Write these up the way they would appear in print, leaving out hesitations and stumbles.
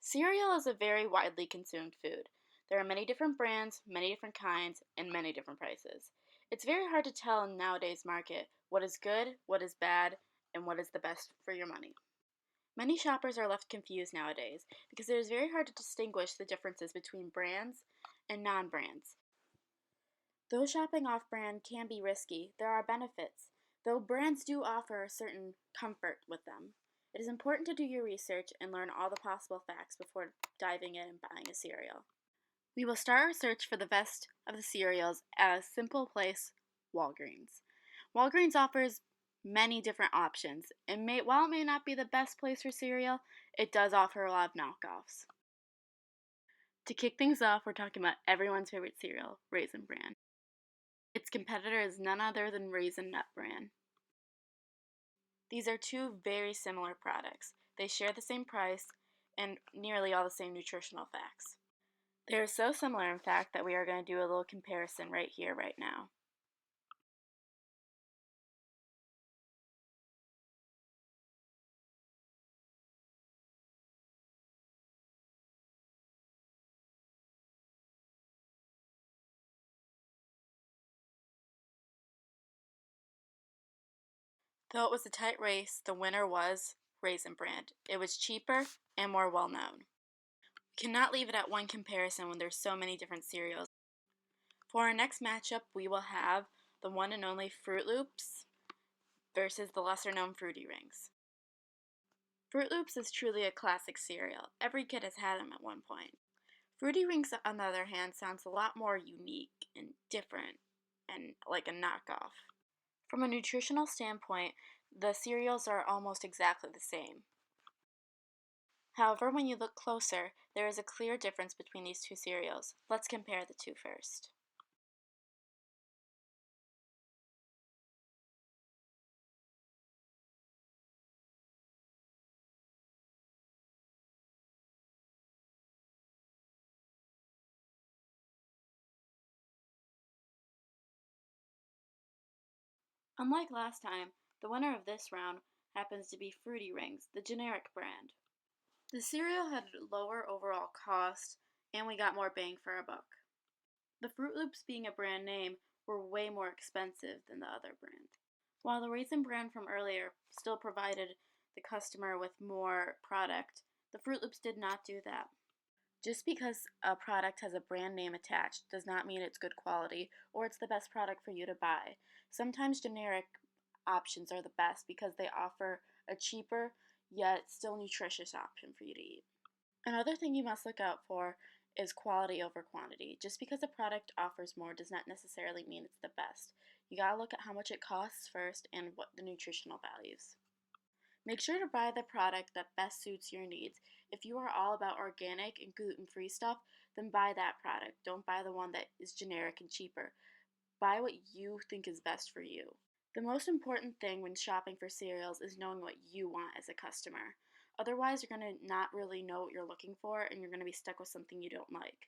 Cereal is a very widely consumed food. There are many different brands, many different kinds, and many different prices. It's very hard to tell in nowadays market what is good, what is bad, and what is the best for your money. Many shoppers are left confused nowadays because it is very hard to distinguish the differences between brands and non-brands. Though shopping off-brand can be risky, there are benefits, though brands do offer a certain comfort with them. It is important to do your research and learn all the possible facts before diving in and buying a cereal. We will start our search for the best of the cereals at a simple place, Walgreens. Walgreens offers many different options, and while it may not be the best place for cereal, it does offer a lot of knockoffs. To kick things off, we're talking about everyone's favorite cereal, Raisin Bran. Its competitor is none other than Raisin Nut Bran. These are two very similar products. They share the same price and nearly all the same nutritional facts. They are so similar, in fact, that we are going to do a little comparison right here, right now. Though it was a tight race, the winner was Raisin Bran. It was cheaper and more well known. We cannot leave it at one comparison when there's so many different cereals. For our next matchup, we will have the one and only Froot Loops versus the lesser known Fruity Rings. Froot Loops is truly a classic cereal. Every kid has had them at one point. Fruity Rings, on the other hand, sounds a lot more unique and different and like a knockoff. From a nutritional standpoint, the cereals are almost exactly the same. However, when you look closer, there is a clear difference between these two cereals. Let's compare the two first. Unlike last time, the winner of this round happens to be Fruity Rings, the generic brand. The cereal had lower overall cost, and we got more bang for our buck. The Froot Loops, being a brand name, were way more expensive than the other brand. While the Raisin Bran from earlier still provided the customer with more product, the Froot Loops did not do that. Just because a product has a brand name attached does not mean it's good quality or it's the best product for you to buy. Sometimes generic options are the best because they offer a cheaper yet still nutritious option for you to eat. Another thing you must look out for is quality over quantity. Just because a product offers more does not necessarily mean it's the best. You gotta look at how much it costs first and what the nutritional values. Make sure to buy the product that best suits your needs. If you are all about organic and gluten-free stuff, then buy that product. Don't buy the one that is generic and cheaper. Buy what you think is best for you. The most important thing when shopping for cereals is knowing what you want as a customer. Otherwise, you're going to not really know what you're looking for and you're going to be stuck with something you don't like.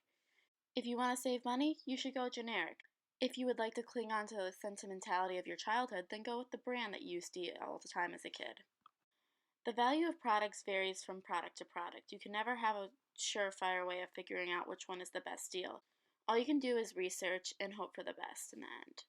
If you want to save money, you should go generic. If you would like to cling on to the sentimentality of your childhood, then go with the brand that you used to eat all the time as a kid. The value of products varies from product to product. You can never have a surefire way of figuring out which one is the best deal. All you can do is research and hope for the best in the end.